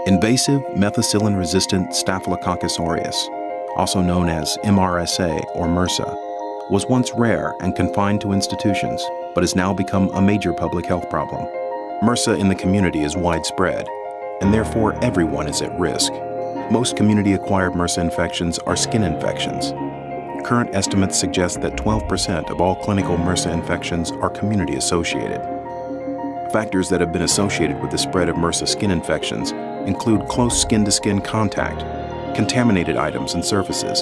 Invasive methicillin-resistant Staphylococcus aureus, also known as MRSA or MRSA, was once rare and confined to institutions, but has now become a major public health problem. MRSA in the community is widespread, and therefore everyone is at risk. Most community-acquired MRSA infections are skin infections. Current estimates suggest that 12% of all clinical MRSA infections are community-associated. Factors that have been associated with the spread of MRSA skin infections include close skin-to-skin contact, contaminated items and surfaces,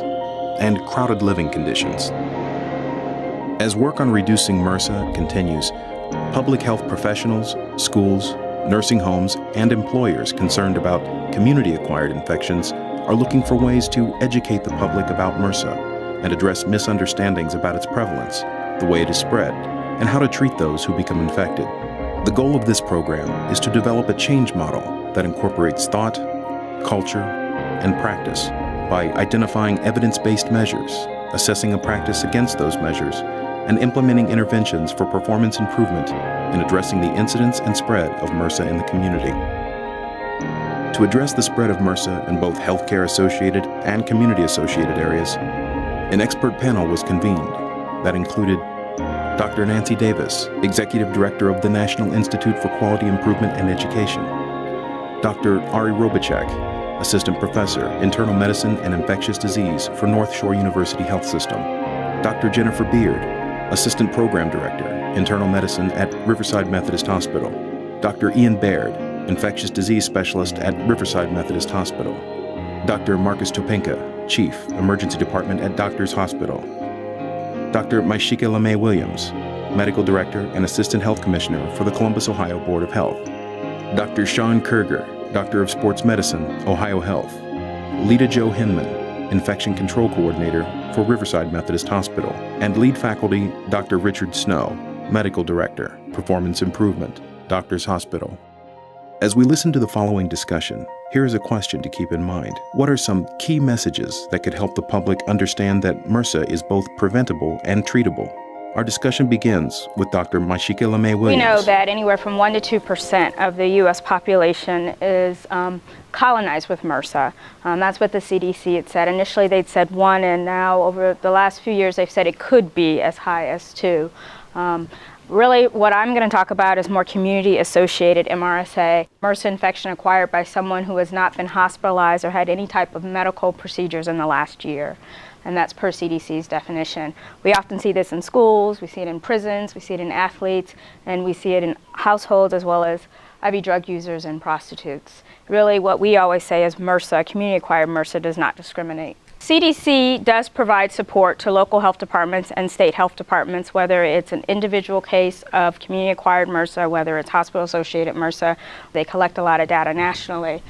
and crowded living conditions. As work on reducing MRSA continues, public health professionals, schools, nursing homes, and employers concerned about community-acquired infections are looking for ways to educate the public about MRSA and address misunderstandings about its prevalence, the way it is spread, and how to treat those who become infected. The goal of this program is to develop a change model that incorporates thought, culture, and practice by identifying evidence-based measures, assessing a practice against those measures, and implementing interventions for performance improvement in addressing the incidence and spread of MRSA in the community. To address the spread of MRSA in both healthcare-associated and community-associated areas, an expert panel was convened that included Dr. Nancy Davis, Executive Director of the National Institute for Quality Improvement and Education, Dr. Ari Robichek, Assistant Professor, Internal Medicine and Infectious Disease for North Shore University Health System, Dr. Jennifer Beard, Assistant Program Director, Internal Medicine at Riverside Methodist Hospital, Dr. Ian Baird, Infectious Disease Specialist at Riverside Methodist Hospital, Dr. Marcus Topenka, Chief, Emergency Department at Doctors Hospital, Dr. Maishika LeMay Williams, Medical Director and Assistant Health Commissioner for the Columbus, Ohio Board of Health, Dr. Sean Kerger, Doctor of Sports Medicine, Ohio Health, Lita Jo Hinman, Infection Control Coordinator for Riverside Methodist Hospital, and lead faculty Dr. Richard Snow, Medical Director, Performance Improvement, Doctors Hospital. As we listen to the following discussion, here is a question to keep in mind. What are some key messages that could help the public understand that MRSA is both preventable and treatable? Our discussion begins with Dr. Maishika LeMay Williams. We know that anywhere from 1% to 2% of the U.S. population is colonized with MRSA. That's what the CDC had said. Initially they'd said 1, and now over the last few years they've said it could be as high as 2. Really, what I'm going to talk about is more community-associated MRSA, MRSA infection acquired by someone who has not been hospitalized or had any type of medical procedures in the last year. And that's per CDC's definition. We often see this in schools, we see it in prisons, we see it in athletes, and we see it in households as well as IV drug users and prostitutes. Really, what we always say is MRSA, community-acquired MRSA, does not discriminate. CDC does provide support to local health departments and state health departments, whether it's an individual case of community-acquired MRSA, whether it's hospital-associated MRSA. They collect a lot of data nationally.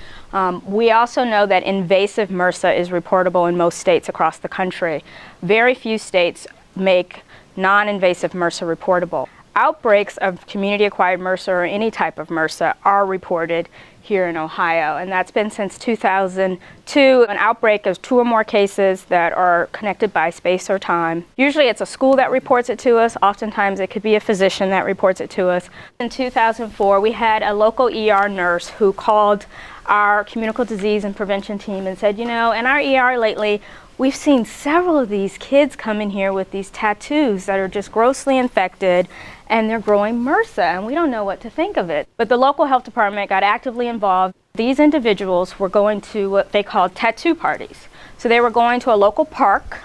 We also know that invasive MRSA is reportable in most states across the country. Very few states make non-invasive MRSA reportable. Outbreaks of community-acquired MRSA or any type of MRSA are reported here in Ohio, and that's been since 2002. An outbreak of 2 or more cases that are connected by space or time. Usually it's a school that reports it to us. Oftentimes it could be a physician that reports it to us. In 2004, we had a local ER nurse who called our communicable disease and prevention team and said, you know, in our ER lately, we've seen several of these kids come in here with these tattoos that are just grossly infected, and they're growing MRSA, and we don't know what to think of it. But the local health department got actively involved. These individuals were going to what they called tattoo parties. So they were going to a local park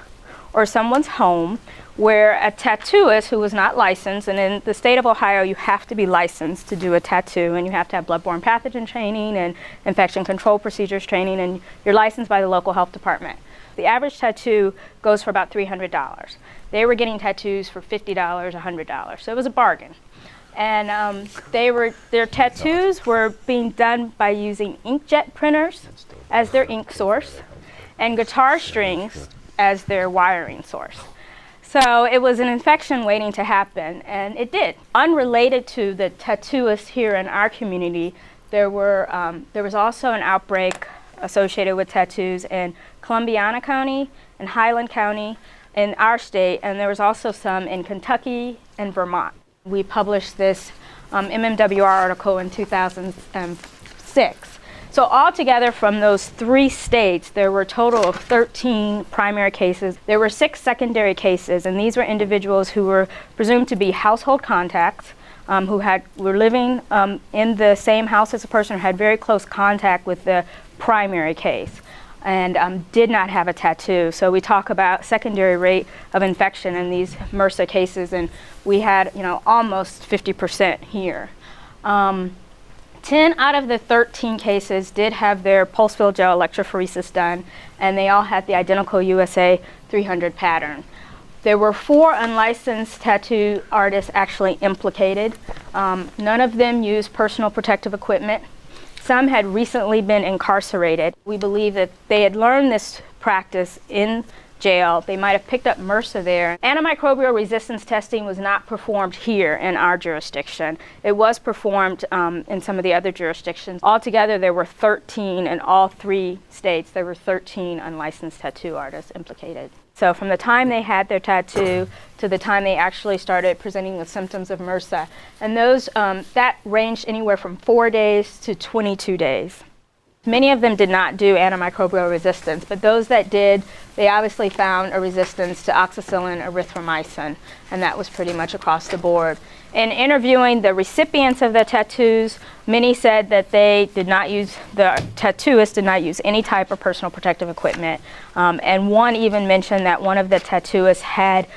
or someone's home where a tattooist who was not licensed, and in the state of Ohio you have to be licensed to do a tattoo, and you have to have bloodborne pathogen training and infection control procedures training, and you're licensed by the local health department. The average tattoo goes for about $300. They were getting tattoos for $50, $100, so it was a bargain. And their tattoos were being done by using inkjet printers as their ink source and guitar strings as their wiring source. So it was an infection waiting to happen, and it did. Unrelated to the tattooists here in our community, there was also an outbreak associated with tattoos in Columbiana County and Highland County in our state, and there was also some in Kentucky and Vermont. We published this MMWR article in 2006 So altogether from those 3 states, there were a total of 13 primary cases. There were 6 secondary cases, and these were individuals who were presumed to be household contacts, who were living in the same house as a person, or had very close contact with the primary case, and did not have a tattoo. So we talk about secondary rate of infection in these MRSA cases, and we had, almost 50% here. 10 out of the 13 cases did have their pulse field gel electrophoresis done, and they all had the identical USA 300 pattern. There were 4 unlicensed tattoo artists actually implicated. None of them used personal protective equipment. Some had recently been incarcerated. We believe that they had learned this practice in jail. They might have picked up MRSA there. Antimicrobial resistance testing was not performed here in our jurisdiction. It was performed in some of the other jurisdictions. Altogether, there were 13 in all 3 states. There were 13 unlicensed tattoo artists implicated. So from the time they had their tattoo to the time they actually started presenting with symptoms of MRSA, and those that ranged anywhere from 4 days to 22 days. Many of them did not do antimicrobial resistance, but those that did, they obviously found a resistance to oxacillin, erythromycin, and that was pretty much across the board. In interviewing the recipients of the tattoos, many said that the tattooist did not use any type of personal protective equipment, and one even mentioned that one of the tattooists had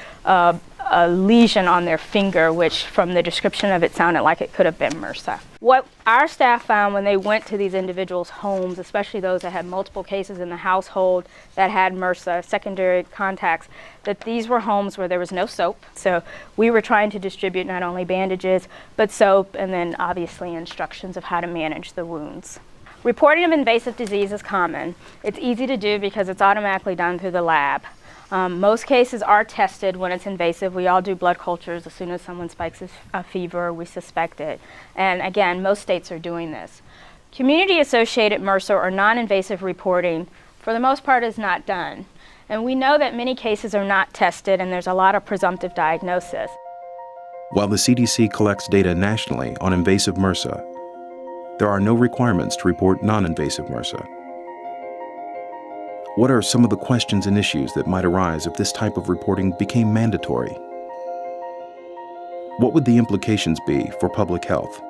a lesion on their finger, which from the description of it sounded like it could have been MRSA. What our staff found when they went to these individuals' homes, especially those that had multiple cases in the household that had MRSA, secondary contacts, that these were homes where there was no soap. So we were trying to distribute not only bandages, but soap, and then obviously instructions of how to manage the wounds. Reporting of invasive disease is common. It's easy to do because it's automatically done through the lab. Most cases are tested when it's invasive. We all do blood cultures as soon as someone spikes a fever, we suspect it. And again, most states are doing this. Community-associated MRSA or non-invasive reporting, for the most part, is not done. And we know that many cases are not tested, and there's a lot of presumptive diagnosis. While the CDC collects data nationally on invasive MRSA, there are no requirements to report non-invasive MRSA. What are some of the questions and issues that might arise if this type of reporting became mandatory? What would the implications be for public health?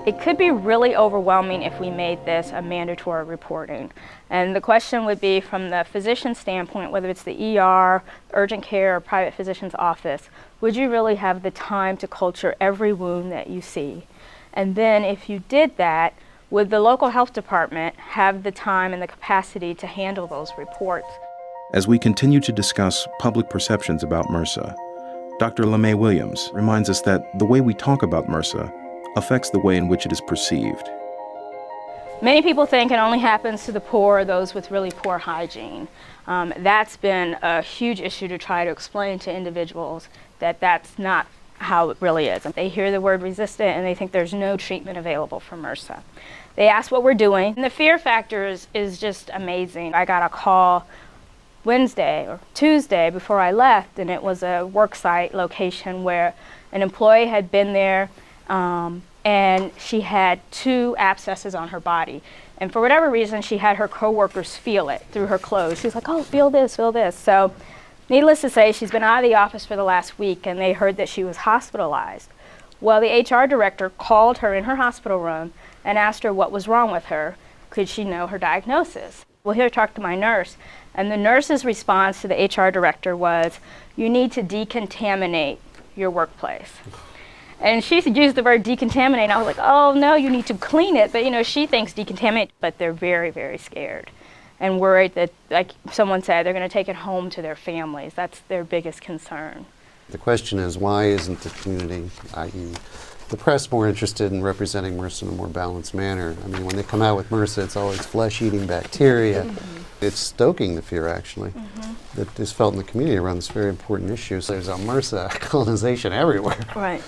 It could be really overwhelming if we made this a mandatory reporting. And the question would be, from the physician standpoint, whether it's the ER, urgent care, or private physician's office, would you really have the time to culture every wound that you see? And then if you did that, would the local health department have the time and the capacity to handle those reports? As we continue to discuss public perceptions about MRSA, Dr. LeMay Williams reminds us that the way we talk about MRSA affects the way in which it is perceived. Many people think it only happens to the poor or those with really poor hygiene. That's been a huge issue to try to explain to individuals that that's not how it really is. They hear the word resistant and they think there's no treatment available for MRSA. They ask what we're doing, and the fear factor is just amazing. I got a call Wednesday or Tuesday before I left, and it was a worksite location where an employee had been there, and she had 2 abscesses on her body. And for whatever reason, she had her coworkers feel it through her clothes. She was like, oh, feel this, feel this. So needless to say, she's been out of the office for the last week, and they heard that she was hospitalized. Well, the HR director called her in her hospital room and asked her what was wrong with her. Could she know her diagnosis? Well, here, talk to my nurse. And the nurse's response to the HR director was, you need to decontaminate your workplace. And she used the word decontaminate. I was like, oh no, you need to clean it. But she thinks decontaminate, but they're very, very scared and worried that, like someone said, they're going to take it home to their families. That's their biggest concern. The question is, why isn't the community, i.e. the press, more interested in representing MRSA in a more balanced manner? I mean, when they come out with MRSA, it's always flesh-eating bacteria. It's stoking the fear, actually, that is felt in the community around this very important issue. So there's a MRSA colonization everywhere. Right.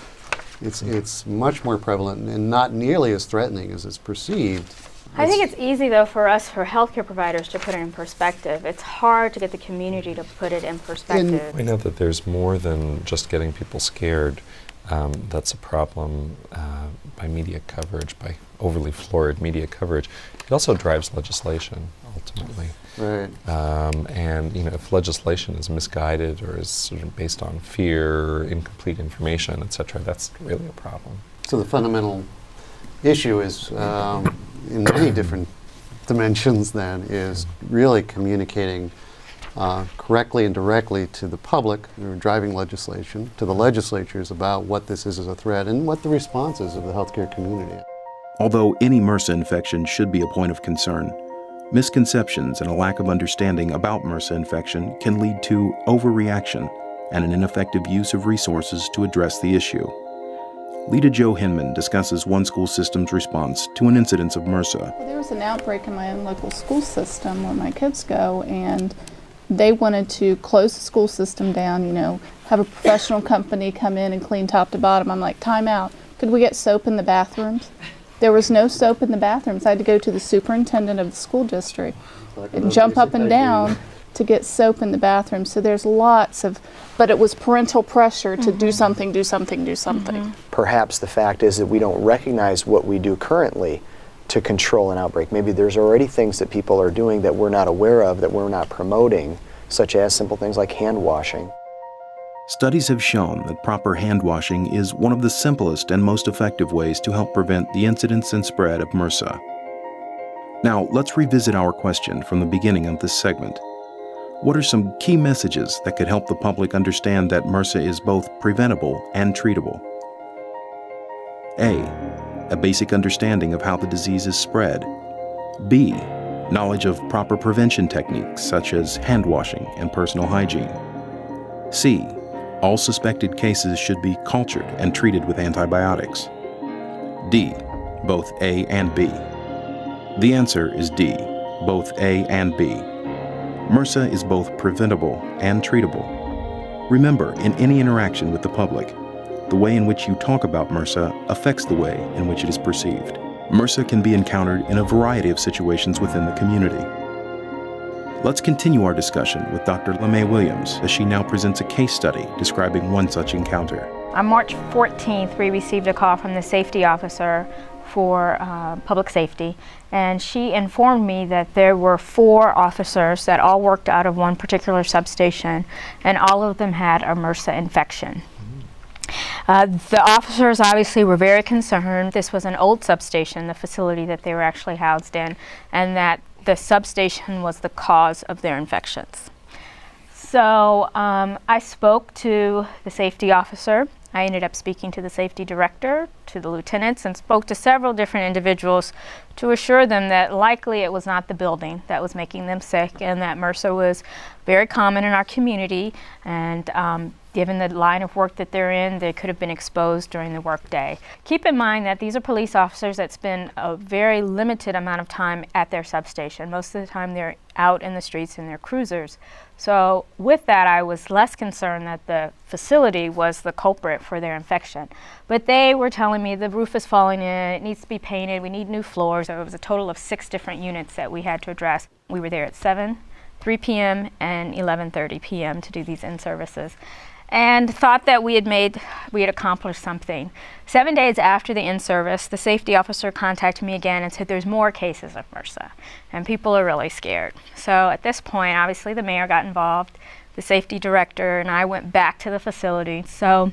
It's much more prevalent and not nearly as threatening as it's perceived. I think it's easy, though, for us, for healthcare providers, to put it in perspective. It's hard to get the community to put it in perspective. We know that there's more than just getting people scared. That's a problem by media coverage, by overly florid media coverage. It also drives legislation, ultimately. Right. And if legislation is misguided or is sort of based on fear, incomplete information, et cetera, that's really a problem. So the fundamental issue is, in many different dimensions then, is really communicating correctly and directly to the public who are driving legislation, to the legislatures about what this is as a threat and what the responses of the healthcare community. Although any MRSA infection should be a point of concern, misconceptions and a lack of understanding about MRSA infection can lead to overreaction and an ineffective use of resources to address the issue. Lita Jo Hinman discusses one school system's response to an incidence of MRSA. Well, there was an outbreak in my own local school system where my kids go, and they wanted to close the school system down, have a professional company come in and clean top to bottom. I'm like, time out. Could we get soap in the bathrooms? There was no soap in the bathrooms. I had to go to the superintendent of the school district and jump up and down to get soap in the bathroom. So there's lots of, but it was parental pressure to do something, do something, do something. Perhaps the fact is that we don't recognize what we do currently to control an outbreak. Maybe there's already things that people are doing that we're not aware of, that we're not promoting, such as simple things like hand washing. Studies have shown that proper hand washing is one of the simplest and most effective ways to help prevent the incidence and spread of MRSA. Now, let's revisit our question from the beginning of this segment. What are some key messages that could help the public understand that MRSA is both preventable and treatable? A basic understanding of how the disease is spread. B, knowledge of proper prevention techniques such as hand washing and personal hygiene. C, all suspected cases should be cultured and treated with antibiotics. D, both A and B. The answer is D, both A and B. MRSA is both preventable and treatable. Remember, in any interaction with the public, the way in which you talk about MRSA affects the way in which it is perceived. MRSA can be encountered in a variety of situations within the community. Let's continue our discussion with Dr. LeMay Williams as she now presents a case study describing one such encounter. On March 14th, we received a call from the safety officer for public safety, and she informed me that there were 4 officers that all worked out of one particular substation, and all of them had a MRSA infection. The officers obviously were very concerned. This was an old substation, the facility that they were actually housed in, and that the substation was the cause of their infections. So I spoke to the safety officer. I ended up speaking to the safety director, to the lieutenants, and spoke to several different individuals to assure them that likely it was not the building that was making them sick, and that MRSA was very common in our community, and given the line of work that they're in, they could have been exposed during the workday. Keep in mind that these are police officers that spend a very limited amount of time at their substation. Most of the time they're out in the streets in their cruisers. So with that, I was less concerned that the facility was the culprit for their infection. But they were telling me the roof is falling in, it needs to be painted, we need new floors. So it was a total of 6 different units that we had to address. We were there at 7, 3 p.m. and 11:30 p.m. to do these in-services, and thought that we had accomplished something. 7 days after the in-service, the safety officer contacted me again and said there's more cases of MRSA, and people are really scared. So at this point, obviously the mayor got involved, the safety director, and I went back to the facility. So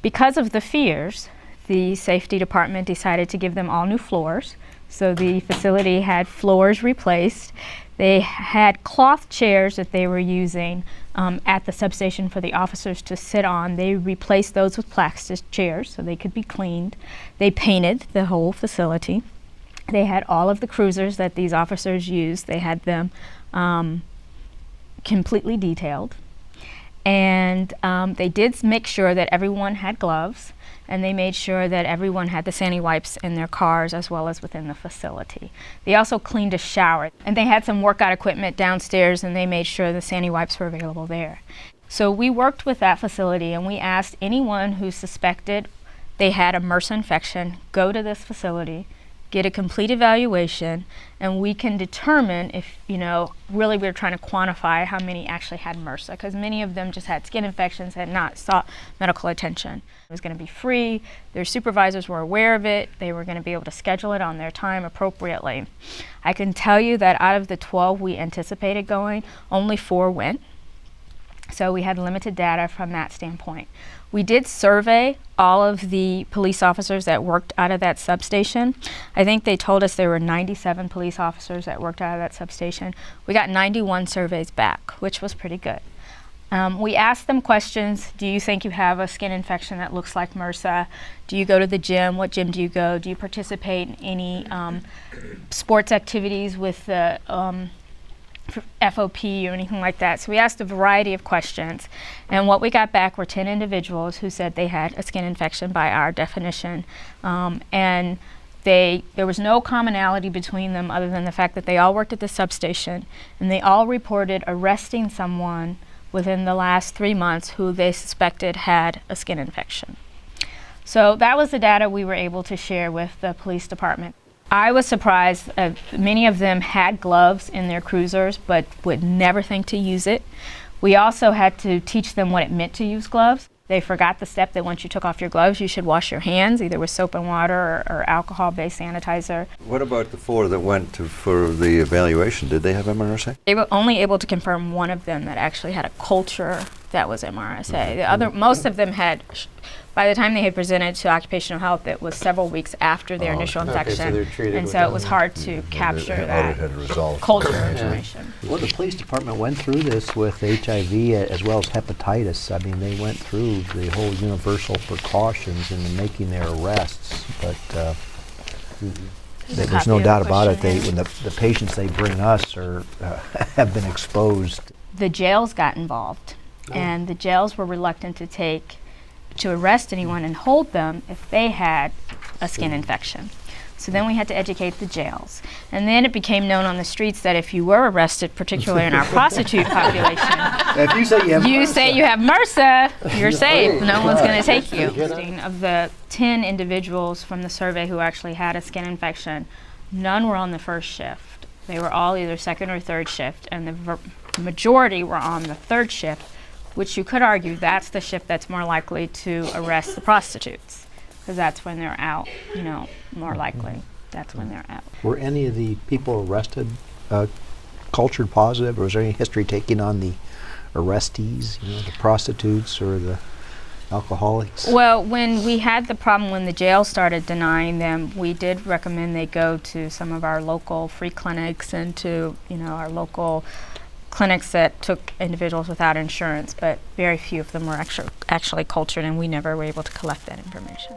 because of the fears, the safety department decided to give them all new floors. So the facility had floors replaced. They had cloth chairs that they were using at the substation for the officers to sit on. They replaced those with plastic chairs so they could be cleaned. They painted the whole facility. They had all of the cruisers that these officers used. They had them completely detailed. And they did make sure that everyone had gloves, and they made sure that everyone had the sandy wipes in their cars as well as within the facility. They also cleaned a shower, and they had some workout equipment downstairs, and they made sure the sandy wipes were available there. So we worked with that facility, and we asked anyone who suspected they had a MRSA infection, go to this facility, get a complete evaluation, and we can determine if, really we're trying to quantify how many actually had MRSA, because many of them just had skin infections and not sought medical attention. It was going to be free. Their supervisors were aware of it. They were going to be able to schedule it on their time appropriately. I can tell you that out of the 12 we anticipated going, only 4 went. So we had limited data from that standpoint. We did survey all of the police officers that worked out of that substation. I think they told us there were 97 police officers that worked out of that substation. We got 91 surveys back, which was pretty good. We asked them questions. Do you think you have a skin infection that looks like MRSA? Do you go to the gym? What gym do you go? Do you participate in any sports activities with the FOP or anything like that? So we asked a variety of questions, and what we got back were 10 individuals who said they had a skin infection by our definition, and there was no commonality between them other than the fact that they all worked at the substation, and they all reported arresting someone within the last 3 months who they suspected had a skin infection. So that was the data we were able to share with the police department. I was surprised. Many of them had gloves in their cruisers, but would never think to use it. We also had to teach them what it meant to use gloves. They forgot the step that once you took off your gloves, you should wash your hands, either with soap and water or alcohol-based sanitizer. What about the 4 that went for the evaluation? Did they have MRSA? They were only able to confirm one of them that actually had a culture that was MRSA. Most of them had, by the time they had presented to occupational health, it was several weeks after their initial infection. so they're treated and with so it was hard to capture that culture information. Well, the police department went through this with HIV as well as hepatitis. I mean, they went through the whole universal precautions in making their arrests, but there's no doubt about it. When the patients they bring us have been exposed. The jails got involved, and the jails were reluctant to arrest anyone and hold them if they had a skin infection. So then we had to educate the jails. And then it became known on the streets that if you were arrested, particularly in our prostitute population, If you say you have MRSA, you're safe. No one's going to take you. Of the 10 individuals from the survey who actually had a skin infection, none were on the first shift. They were all either second or third shift, and the majority were on the third shift, which you could argue that's the shift that's more likely to arrest the prostitutes, because that's when they're out, more likely. That's when they're out. Were any of the people arrested cultured positive, or was there any history taken on the arrestees, the prostitutes or the alcoholics? Well, when we had the problem when the jail started denying them, we did recommend they go to some of our local free clinics and to, our local clinics that took individuals without insurance, but very few of them were actually cultured, and we never were able to collect that information.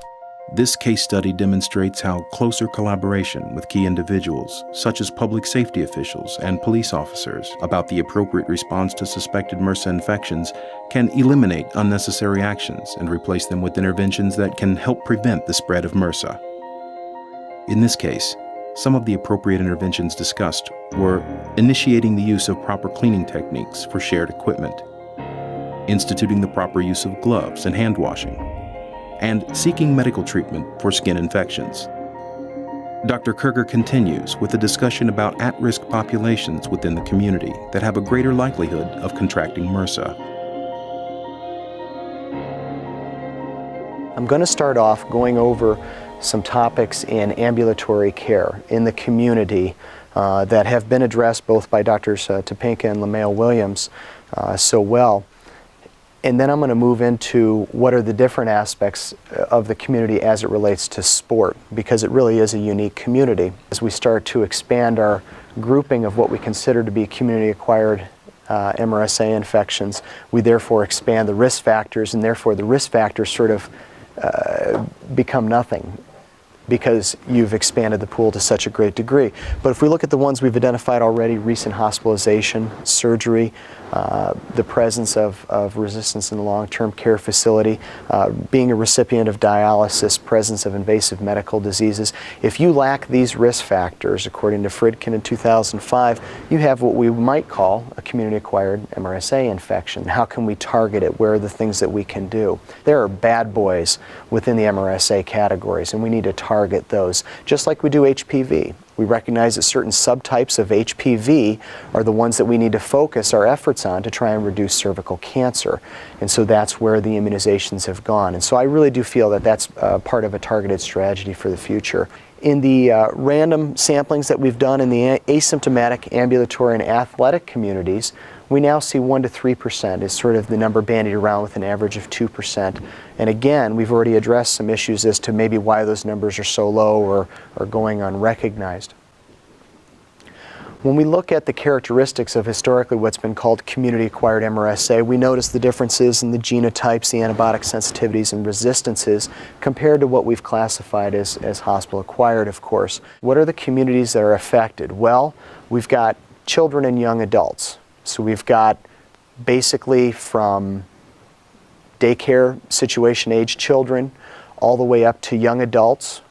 This case study demonstrates how closer collaboration with key individuals, such as public safety officials and police officers, about the appropriate response to suspected MRSA infections can eliminate unnecessary actions and replace them with interventions that can help prevent the spread of MRSA. In this case, some of the appropriate interventions discussed were initiating the use of proper cleaning techniques for shared equipment, instituting the proper use of gloves and hand washing, and seeking medical treatment for skin infections. Dr. Kerger continues with a discussion about at-risk populations within the community that have a greater likelihood of contracting MRSA. I'm going to start off going over some topics in ambulatory care in the community that have been addressed both by Drs. Topinka and LeMail-Williams so well. And then I'm going to move into what are the different aspects of the community as it relates to sport, because it really is a unique community. As we start to expand our grouping of what we consider to be community-acquired MRSA infections, we therefore expand the risk factors, and therefore the risk factors sort of become nothing, because you've expanded the pool to such a great degree. But if we look at the ones we've identified already, recent hospitalization, surgery, the presence of resistance in the long-term care facility, being a recipient of dialysis, presence of invasive medical diseases. If you lack these risk factors, according to Fridkin in 2005, you have what we might call a community-acquired MRSA infection. How can we target it? Where are the things that we can do? There are bad boys within the MRSA categories, and we need to target target those, just like we do HPV. We recognize that certain subtypes of HPV are the ones that we need to focus our efforts on to try and reduce cervical cancer. And so that's where the immunizations have gone. And so I really do feel that that's part of a targeted strategy for the future. In the random samplings that we've done in the asymptomatic, ambulatory, and athletic communities, we now see 1 to 3% is sort of the number bandied around with an average of 2%. And again, we've already addressed some issues as to maybe why those numbers are so low or are going unrecognized. When we look at the characteristics of historically what's been called community-acquired MRSA, we notice the differences in the genotypes, the antibiotic sensitivities and resistances compared to what we've classified as hospital-acquired, of course. What are the communities that are affected? Well, we've got children and young adults. So we've got basically from daycare situation age children all the way up to young adults.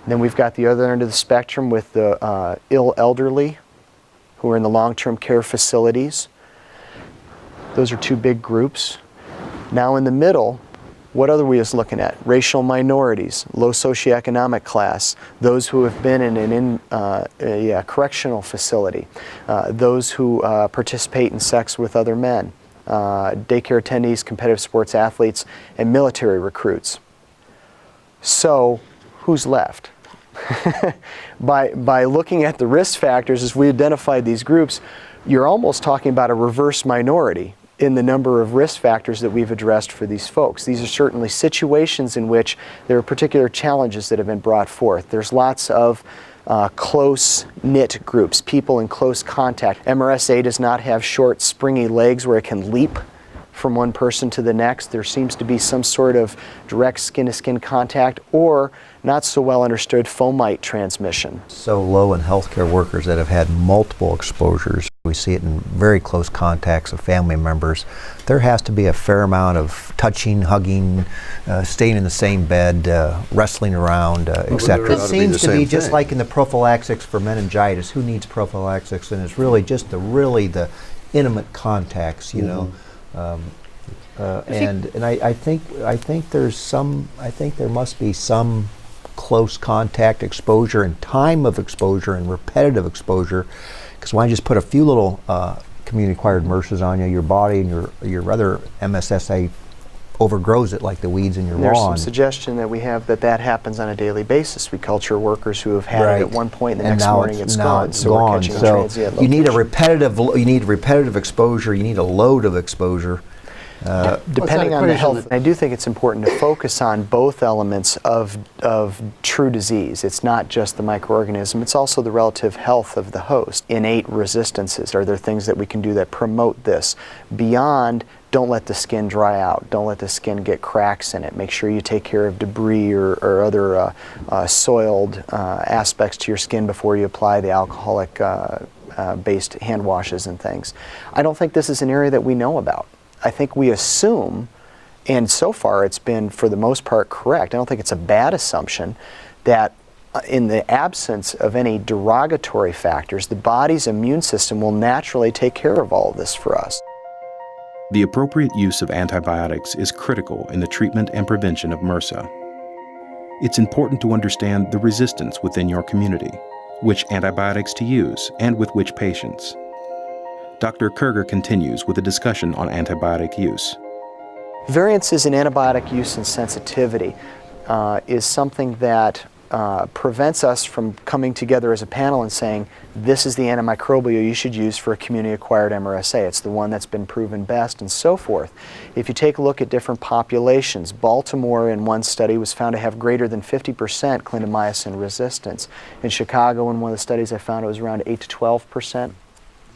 And then we've got the other end of the spectrum with the ill elderly who are in the long-term care facilities. Those are two big groups. Now in the middle, what other we is looking at? Racial minorities, low socioeconomic class, those who have been in a correctional facility, those who participate in sex with other men, daycare attendees, competitive sports athletes, and military recruits. So who's left? By looking at the risk factors as we identified these groups, you're almost talking about a reverse minority in the number of risk factors that we've addressed for these folks. These are certainly situations in which there are particular challenges that have been brought forth. There's lots of close-knit groups, people in close contact. MRSA does not have short, springy legs where it can leap from one person to the next. There seems to be some sort of direct skin-to-skin contact or not so well understood fomite transmission. So low in healthcare workers that have had multiple exposures. We see it in very close contacts of family members. There has to be a fair amount of touching, hugging, staying in the same bed, wrestling around, etc. It seems to be just like in the prophylaxis for meningitis. Who needs prophylaxis? And it's really just the intimate contacts, you know. And I think there must be some close contact exposure and time of exposure and repetitive exposure, because when I just put a few little community-acquired MRSAs on you, your body and your other MSSA overgrows it like the weeds in your lawn. There's some suggestion that we have that happens on a daily basis. We culture workers who have had it at one point and the next morning it's gone. So we're catching a transient location. You need repetitive exposure, you need a load of exposure. Depending on the health, I do think it's important to focus on both elements of true disease. It's not just the microorganism, it's also the relative health of the host. Innate resistances, are there things that we can do that promote this? Beyond, don't let the skin dry out, don't let the skin get cracks in it. Make sure you take care of debris or other soiled aspects to your skin before you apply the alcoholic based hand washes and things. I don't think this is an area that we know about. I think we assume, and so far it's been for the most part correct, I don't think it's a bad assumption, that in the absence of any derogatory factors, the body's immune system will naturally take care of all of this for us. The appropriate use of antibiotics is critical in the treatment and prevention of MRSA. It's important to understand the resistance within your community, which antibiotics to use, and with which patients. Dr. Kerger continues with a discussion on antibiotic use. Variances in antibiotic use and sensitivity is something that prevents us from coming together as a panel and saying, this is the antimicrobial you should use for a community-acquired MRSA. It's the one that's been proven best and so forth. If you take a look at different populations, Baltimore in one study was found to have greater than 50% clindamycin resistance. In Chicago, in one of the studies I found it was around 8 to 12%.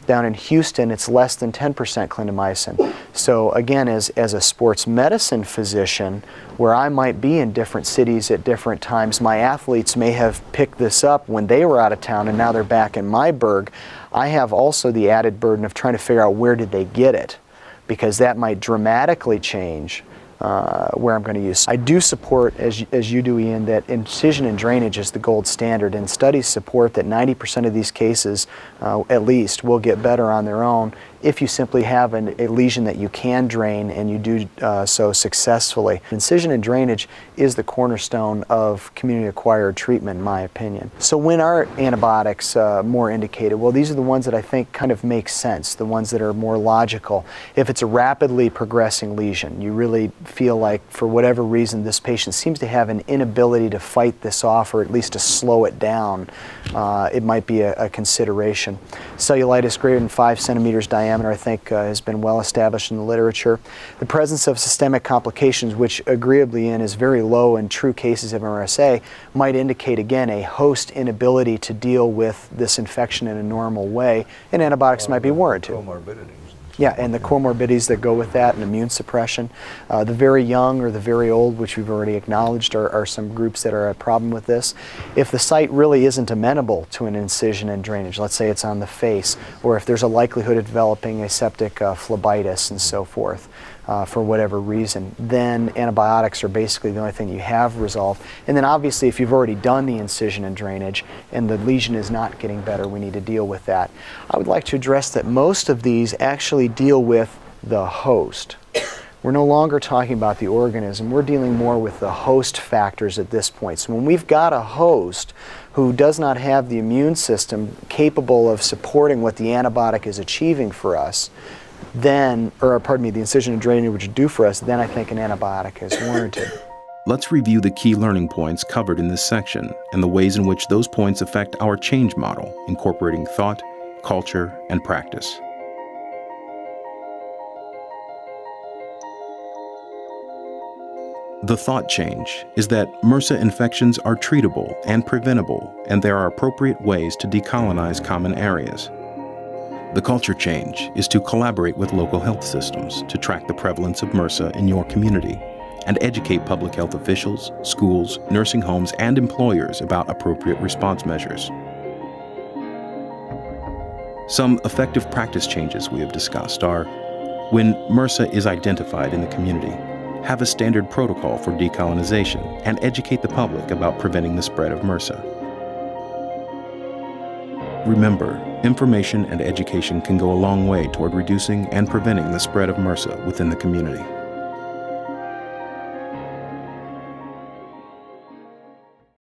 Down in Houston, it's less than 10% clindamycin. So again, as a sports medicine physician, where I might be in different cities at different times, my athletes may have picked this up when they were out of town and now they're back in my burg. I have also the added burden of trying to figure out where did they get it, because that might dramatically change where I'm going to use. I do support, as you do, Ian, that incision and drainage is the gold standard, and studies support that 90% of these cases, at least, will get better on their own if you simply have a lesion that you can drain and you do so successfully. Incision and drainage is the cornerstone of community-acquired treatment, in my opinion. So when are antibiotics more indicated? Well, these are the ones that I think kind of make sense, the ones that are more logical. If it's a rapidly progressing lesion, you really feel like for whatever reason this patient seems to have an inability to fight this off, or at least to slow it down, it might be a consideration. Cellulitis greater than 5 centimeters diameter, I think, has been well established in the literature. The presence of systemic complications, which agreeably is very low in true cases of MRSA, might indicate again a host inability to deal with this infection in a normal way, and antibiotics might be warranted. Yeah, and the comorbidities that go with that, and immune suppression. The very young or the very old, which we've already acknowledged, are some groups that are a problem with this. If the site really isn't amenable to an incision and drainage, let's say it's on the face, or if there's a likelihood of developing a septic phlebitis and so forth, for whatever reason, then antibiotics are basically the only thing you have resolved. And then obviously if you've already done the incision and drainage and the lesion is not getting better, we need to deal with that. I would like to address that most of these actually deal with the host. We're no longer talking about the organism, we're dealing more with the host factors at this point. So when we've got a host who does not have the immune system capable of supporting what the antibiotic is achieving for us, then, or pardon me, the incision and drainage would do for us, then I think an antibiotic is warranted. Let's review the key learning points covered in this section and the ways in which those points affect our change model, incorporating thought, culture, and practice. The thought change is that MRSA infections are treatable and preventable, and there are appropriate ways to decolonize common areas. The culture change is to collaborate with local health systems to track the prevalence of MRSA in your community and educate public health officials, schools, nursing homes, and employers about appropriate response measures. Some effective practice changes we have discussed are: when MRSA is identified in the community, have a standard protocol for decolonization and educate the public about preventing the spread of MRSA. Remember, information and education can go a long way toward reducing and preventing the spread of MRSA within the community.